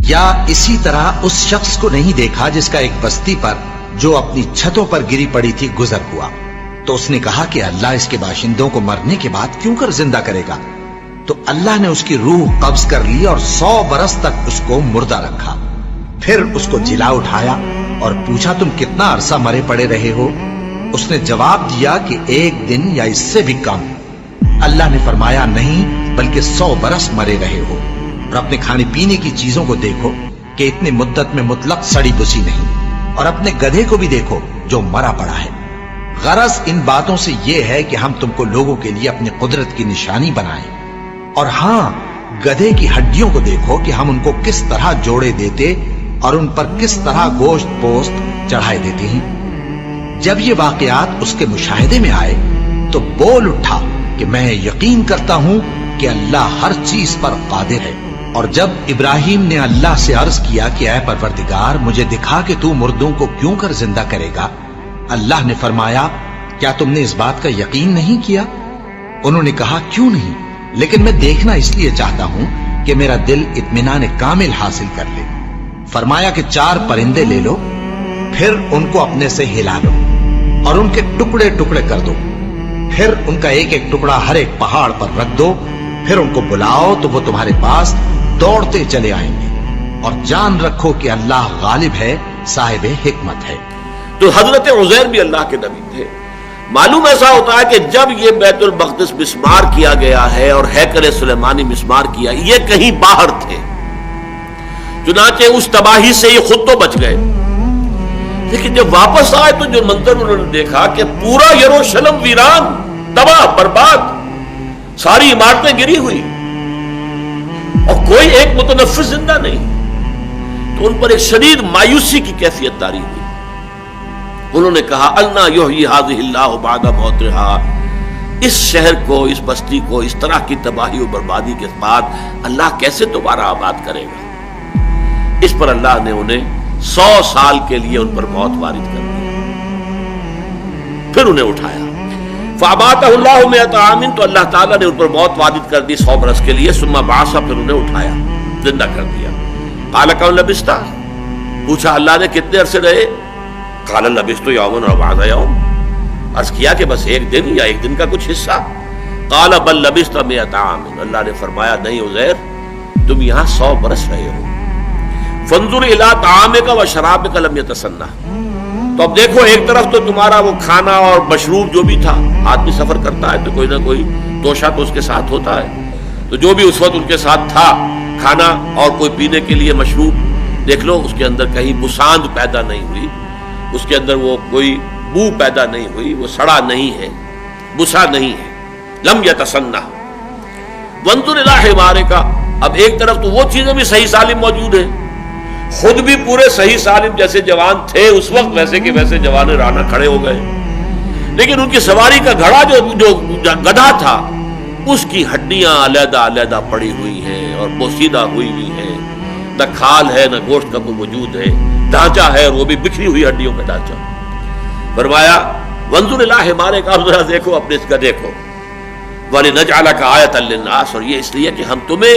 یا اسی طرح اس شخص کو نہیں دیکھا جس کا ایک بستی پر جو اپنی چھتوں پر گری پڑی تھی گزر ہوا، تو اس نے کہا کہ اللہ اس کے باشندوں کو مرنے کے بعد کیوں کر زندہ کرے گا؟ تو اللہ نے اس کی روح قبض کر لی اور 100 برس تک اس کو مردہ رکھا۔ پھر اس کو جلا اٹھایا اور پوچھا تم کتنا عرصہ مرے پڑے رہے ہو؟ اس نے جواب دیا کہ 1 دن یا اس سے بھی کم۔ اللہ نے فرمایا نہیں بلکہ 100 برس مرے رہے ہو، اور اپنے کھانے پینے کی چیزوں کو دیکھو کہ اتنی مدت میں مطلق سڑی بسی نہیں، اور اپنے گدھے کو بھی دیکھو جو مرا پڑا ہے۔ غرض ان باتوں سے یہ ہے کہ ہم تم کو لوگوں کے لیے اپنی قدرت کی نشانی بنائیں، اور ہاں گدھے کی ہڈیوں کو دیکھو کہ ہم ان کو کس طرح جوڑے دیتے اور ان پر کس طرح گوشت پوست چڑھائے دیتے ہیں۔ جب یہ واقعات اس کے مشاہدے میں آئے تو بول اٹھا کہ میں یقین کرتا ہوں کہ اللہ ہر چیز پر قادر ہے۔ اور جب ابراہیم نے اللہ سے عرض کیا کہ اے پروردگار مجھے دکھا کہ تو مردوں کو کیوں کر زندہ کرے گا، اللہ نے فرمایا کیا تم نے اس بات کا یقین نہیں کیا؟ انہوں نے کہا کیوں نہیں، لیکن میں دیکھنا اس لیے چاہتا ہوں کہ میرا دل اطمینان کامل حاصل کر لے۔ فرمایا کہ 4 پرندے لے لو، پھر ان کو اپنے سے ہلا لو اور ان کے ٹکڑے ٹکڑے کر دو، پھر ان کا ایک ایک ٹکڑا ہر ایک پہاڑ پر رکھ دو، پھر ان کو بلاؤ تو وہ تمہارے پاس دوڑتے چلے آئیں گے، اور جان رکھو کہ اللہ غالب ہے، صاحب حکمت ہے۔ تو حضرت عزیر بھی اللہ کے نبی تھے۔ معلوم ایسا ہوتا ہے کہ جب یہ بیت المقدس مسمار کیا گیا ہے اور ہیکل سلیمانی مسمار کیا، یہ کہیں باہر تھے، چنانچہ اس تباہی سے یہ خود تو بچ گئے، لیکن جب واپس آئے تو جو منظر انہوں نے دیکھا کہ پورا یروشلم ویران، تباہ برباد، ساری عمارتیں گری ہوئی اور کوئی ایک متنفس زندہ نہیں، تو ان پر ایک شدید مایوسی کی کیفیت طاری ہوئی۔ انہوں نے کہا انا یحیی ھذہ اللہ بعد موتھا، اس شہر کو، اس بستی کو اس طرح کی تباہی و بربادی کے بعد اللہ کیسے دوبارہ آباد کرے گا؟ اس پر اللہ نے انہیں 100 سال کے لیے ان پر موت وارد کر دی، پھر انہیں اٹھایا۔ فَأَمَاتَهُ اللَّهُ مِئَةَ عَامٍ، تو اللہ تعالیٰ نے ان پر موت وارد کر دی 100 برس کے لیے۔ ثم بعث، پھر انہیں اٹھایا، زندہ کر دیا۔ قال كم لبثت، پوچھا اللہ نے کتنے عرصے رہے؟ قال لبثت يوما أو بعض يوم، عرض کیا کہ بس 1 دن یا 1 دن کا کچھ حصہ۔ قال بل لبثت 100 عام، اللہ نے فرمایا نہیں عزیر، تم یہاں 100 برس رہے ہو۔ فانظر الى طعامك وشرابك لم يتسنى، تو اب دیکھو ایک طرف تو تمہارا وہ کھانا اور مشروب جو بھی تھا، آدمی سفر کرتا ہے تو کوئی نہ کوئی توشہ تو اس کے ساتھ ہوتا ہے، تو جو بھی اس وقت ان کے ساتھ تھا کھانا اور کوئی پینے کے لیے مشروب، دیکھ لو اس کے اندر کہیں بساند پیدا نہیں ہوئی، اس کے اندر وہ کوئی بو پیدا نہیں ہوئی، وہ سڑا نہیں ہے، بسا نہیں ہے، لم یتسنى۔ وانظر الى حمارك، اب ایک طرف تو وہ چیزیں بھی صحیح سالم موجود ہیں، خود بھی پورے صحیح سالم جیسے جوان تھے اس وقت ویسے کہ ویسے جوان رانا کھڑے ہو گئے، لیکن ان کی سواری کا گھڑا جو گدھا تھا اس کی ہڈیاں علیحدہ علیحدہ پڑی ہوئی ہیں اور بوسیدہ ہوئی ہوئی ہیں، نہ کھال ہے نہ گوشت کا کوئی وجود ہے، ڈھانچہ ہے اور وہ بھی بکھری ہوئی ہڈیوں کا ڈھانچہ۔ فرمایا وانظر الی حمارک، اب ذرا دیکھو اپنے اس گدھے کو، وَلِنَجْعَلَكَ آیَةً لِلنَّاسِ، اور یہ اس لیے کہ ہم تمہیں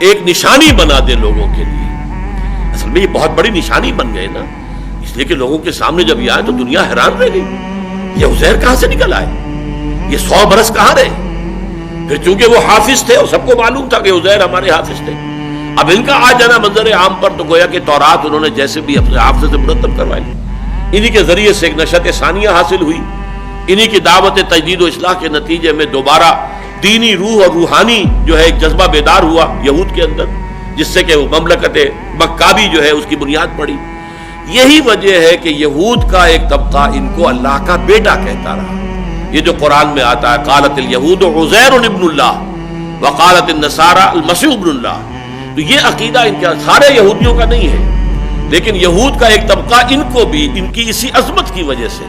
ایک نشانی بنا دیں لوگوں کے لیے۔ اصل میں یہ بہت بڑی نشانی بن گئے نا، اس لیے کہ لوگوں کے سامنے جب یہ آئے تو دنیا حیران رہ گئی، یہ عزیر کہاں سے نکل آئے، یہ 100 برس کہاں رہے؟ پھر چونکہ وہ حافظ تھے اور سب کو معلوم تھا کہ عزیر ہمارے حافظ تھے، اب ان کا آ جانا منظر عام پر تو گویا کہ تورات انہوں نے جیسے بھی اپنے حافظ سے مرتب کروائی، انہی کے ذریعے سے ایک نشأت ثانیہ حاصل ہوئی، انہی کی دعوت تجدید و اصلاح کے نتیجے میں دوبارہ دینی روح اور روحانی جو ہے ایک جذبہ بیدار ہوا یہود کے اندر، جس سے کہ وہ مملکت مکابی جو ہے اس کی بنیاد پڑی۔ یہی وجہ ہے کہ یہود کا ایک طبقہ ان کو اللہ کا بیٹا کہتا رہا، یہ جو قرآن میں آتا ہے قالت الیہود عزیر ابن اللہ وقالت النصارى المسیح ابن اللہ، تو یہ عقیدہ ان کا سارے یہودیوں کا نہیں ہے، لیکن یہود کا ایک طبقہ ان کو بھی ان کی اسی عظمت کی وجہ سے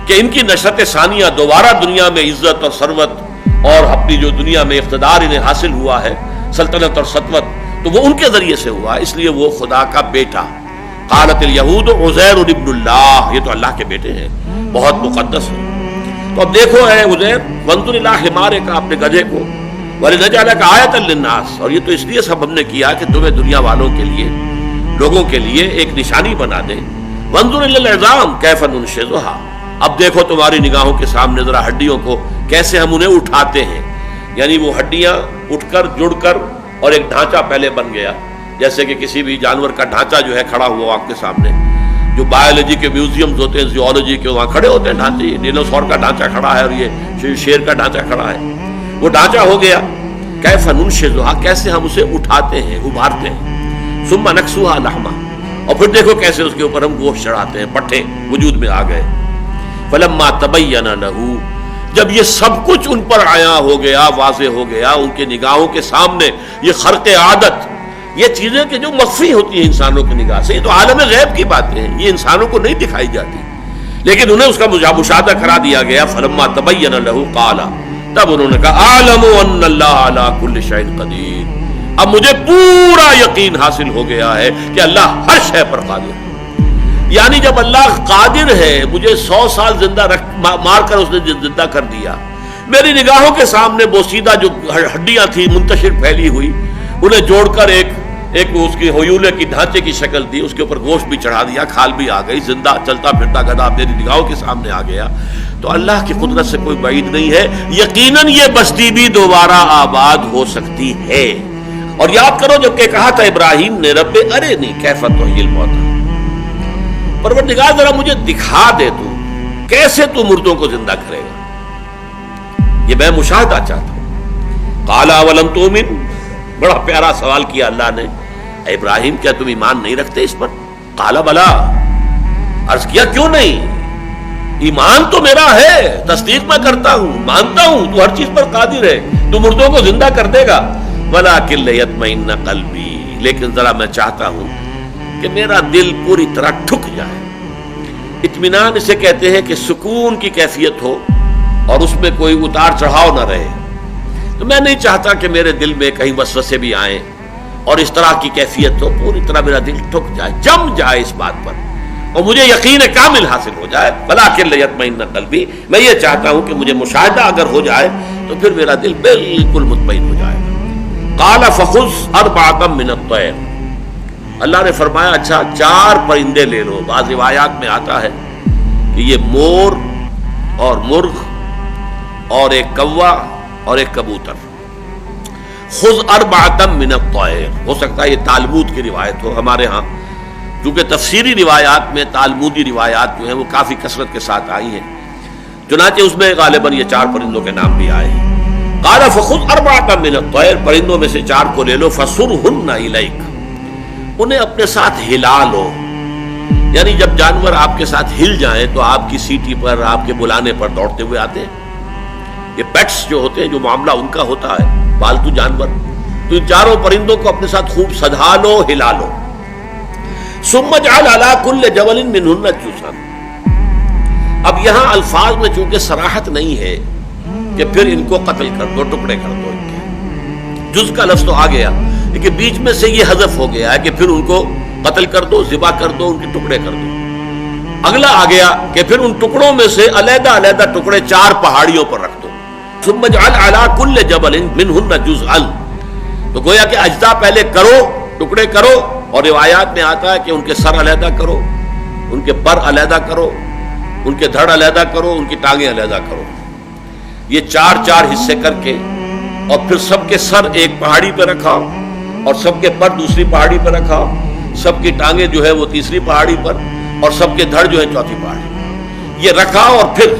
کہ ان کی نشأت ثانیہ دوبارہ دنیا میں عزت اور ثروت اور اپنی جو دنیا میں اقتدار انہیں حاصل ہوا ہے، سلطنت اور سطوت، تو وہ ان کے ذریعے سے ہوا، اس لیے وہ خدا کا بیٹا۔ قالت الیہود عزیر ابن اللہ، یہ تو اللہ کے بیٹے ہیں، بہت مقدس ہے۔ تو اب دیکھو اے عزیر، وانظر الی حمارک، اپنے گدھے کو، وَلِنَجْعَلَكَ آیَةً لِلنَّاسِ، اور یہ تو اس لیے سب ہم نے کیا کہ تمہیں دنیا والوں کے لیے لوگوں کے لیے ایک نشانی بنا دے. وانظر الی العظام کیف ننشزھا، اب دیکھو تمہاری نگاہوں کے سامنے ذرا ہڈیوں کو کیسے ہم انہیں اٹھاتے ہیں. یعنی وہ ہڈیاں اٹھ کر جڑ کر اور ایک ڈھانچہ پہلے بن گیا، جیسے کہ کسی بھی جانور کا ڈھانچہ جو ہے کھڑا ہوا آپ کے سامنے. جو بایولوجی کے میوزیمز ہوتے ہیں، زیولوجی کے، وہاں کھڑے ہوتے ہیں ڈھانچے. ڈینوسور کا ڈھانچہ کھڑا ہے اور یہ شیر کا ڈھانچہ کھڑا ہے. وہ ڈھانچہ ہو گیا. کیف ننشزھا، کیسے ہم اسے اٹھاتے ہیں، ابھارتے ہیں. ثم نکسوھا لحما، اور پھر دیکھو کیسے اس کے اوپر ہم گوشت چڑھاتے ہیں، پٹھے وجود میں آ گئے. فلما تبین لہ، جب یہ سب کچھ ان پر عیاں ہو گیا، واضح ہو گیا ان کے نگاہوں کے سامنے، یہ خرق عادت، یہ چیزیں کہ جو مخفی ہوتی ہیں انسانوں کی نگاہ سے، یہ تو عالم غیب کی باتیں ہیں، یہ انسانوں کو نہیں دکھائی جاتی، لیکن انہیں اس کا مشاہدہ کرا دیا گیا. فلما تبین لہ قال، تب انہوں نے کہا اعلم ان اللہ علی کل شیء قدیر، اب مجھے پورا یقین حاصل ہو گیا ہے کہ اللہ ہر شے پر قادر ہے. یعنی جب اللہ قادر ہے، مجھے 100 سال زندہ مار کر اس نے زندہ کر دیا، میری نگاہوں کے سامنے بوسیدہ جو ہڈیاں تھیں منتشر پھیلی ہوئی، انہیں جوڑ کر ایک اس کی ہیولے کی ڈھانچے کی شکل دی، اس کے اوپر گوشت بھی چڑھا دیا، کھال بھی آ گئی، زندہ چلتا پھرتا گدھا میری نگاہوں کے سامنے آ گیا. تو اللہ کی قدرت سے کوئی بعید نہیں ہے. یقیناً یہ بستی بھی دوبارہ آباد ہو سکتی ہے. اور یاد کرو جب کہ کہا تھا ابراہیم نے رب ارنی کیف تحیی الموتیٰ، پروردگار ذرا مجھے دکھا دے تو کیسے تو مردوں کو زندہ کرے گا، یہ میں مشاہدہ چاہتا ہوں. قال اولم تؤمن، بڑا پیارا سوال کیا اللہ نے. اے ابراہیم کیا تم ایمان نہیں رکھتے اس پر؟ قال بلا، عرض کیا کیوں نہیں، ایمان تو میرا ہے، تصدیق میں کرتا ہوں، مانتا ہوں تو ہر چیز پر قادر ہے، تو مردوں کو زندہ کر دے گا. ولکن لیطمئن قلبی، لیکن ذرا میں چاہتا ہوں کہ میرا دل پوری طرح ٹھک جائے. اطمینان اسے کہتے ہیں کہ سکون کی کیفیت ہو اور اس میں کوئی اتار چڑھاؤ نہ رہے. تو میں نہیں چاہتا کہ میرے دل میں کہیں وسوسے بھی آئیں اور اس طرح کی کیفیت ہو، پوری طرح میرا دل ٹھک جائے، جم جائے اس بات پر اور مجھے یقین کامل حاصل ہو جائے. ولکن لیطمئن قلبی، میں یہ چاہتا ہوں کہ مجھے مشاہدہ اگر ہو جائے تو پھر میرا دل بالکل مطمئن ہو جائے. قال فخذ اربعۃ من الطیر، اللہ نے فرمایا اچھا 4 پرندے لے لو. بعض روایات میں آتا ہے کہ یہ مور اور مرغ اور ایک کوا اور ایک کبوتر. خذ اربعۃ من الطیر، ہو سکتا ہے یہ تالمود کی روایت ہو. ہمارے ہاں کیونکہ تفسیری روایات میں تالمودی روایات جو ہیں وہ کافی کثرت کے ساتھ آئی ہیں، چنانچہ اس میں غالباً یہ 4 پرندوں کے نام بھی آئے ہیں. قال فخذ اربعۃ من الطیر، پرندوں میں سے 4 کو لے لو. فصرہن الیک، انہیں اپنے ساتھ ہلا لو. یعنی جب جانور آپ کے ساتھ ہل جائیں تو آپ کی سیٹی پر، آپ کے بلانے پر دوڑتے ہوئے آتے ہیں. یہ پیٹس جو ہوتے ہیں، جو معاملہ ان کا ہوتا ہے، پالتو جانور، تو ان 4 پرندوں کو اپنے ساتھ خوب سجا لو، ہلا لو. ثم اجعل علی کل جبل منہن جزءا، اب یہاں الفاظ میں چونکہ صراحت نہیں ہے کہ پھر ان کو قتل کر دو، ٹکڑے کر دو. ان کے جز کا لفظ تو آ گیا لیکن بیچ میں سے یہ حذف ہو گیا ہے کہ پھر ان کو قتل کر دو، ذبح کر دو، ان کے ٹکڑے کر دو. اگلا آ گیا کہ پھر ان ٹکڑوں میں سے علیحدہ علیحدہ ٹکڑے 4 پہاڑیوں پر رکھ دو. ثم اجعل علی کل جبل منہن جزءا، تو گویا کہ اجزاء پہلے کرو، ٹکڑے کرو، اور روایات میں آتا ہے کہ ان کے سر علیحدہ کرو، ان کے پر علیحدہ کرو، ان کے دھڑ علیحدہ کرو، ان کی ٹانگیں علیحدہ کرو. یہ 4 حصے کر کے اور پھر سب کے سر ایک پہاڑی پہ رکھا اور سب کے پر دوسری پہاڑی پہ رکھا، سب کی ٹانگیں جو ہے وہ تیسری پہاڑی پر اور سب کے دھڑ جو ہے چوتھی پہاڑی، یہ رکھا. اور پھر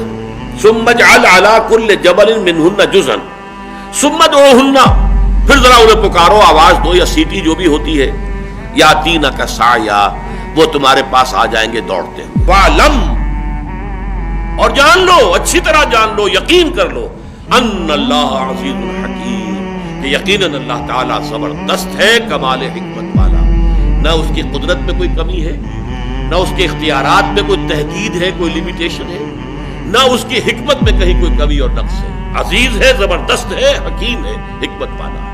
ثم اجعل علی کل جبل منہن جزءا ثم ادعوہن، پھر ذرا انہیں پکارو، آواز دو یا سیٹی جو بھی ہوتی ہے. یاتینک سعیا، وہ تمہارے پاس آ جائیں گے دوڑتے. وعلم، اور جان لو، اچھی طرح جان لو، یقین کر لو، ان اللہ عزیز الحکیم، کہ یقیناً اللہ تعالیٰ زبردست ہے، کمال حکمت والا. نہ اس کی قدرت میں کوئی کمی ہے، نہ اس کے اختیارات میں کوئی تحدید ہے، کوئی لمیٹیشن ہے، نہ اس کی حکمت میں کہیں کوئی کمی اور نقص ہے. عزیز ہے، زبردست ہے، حکیم ہے، حکمت والا.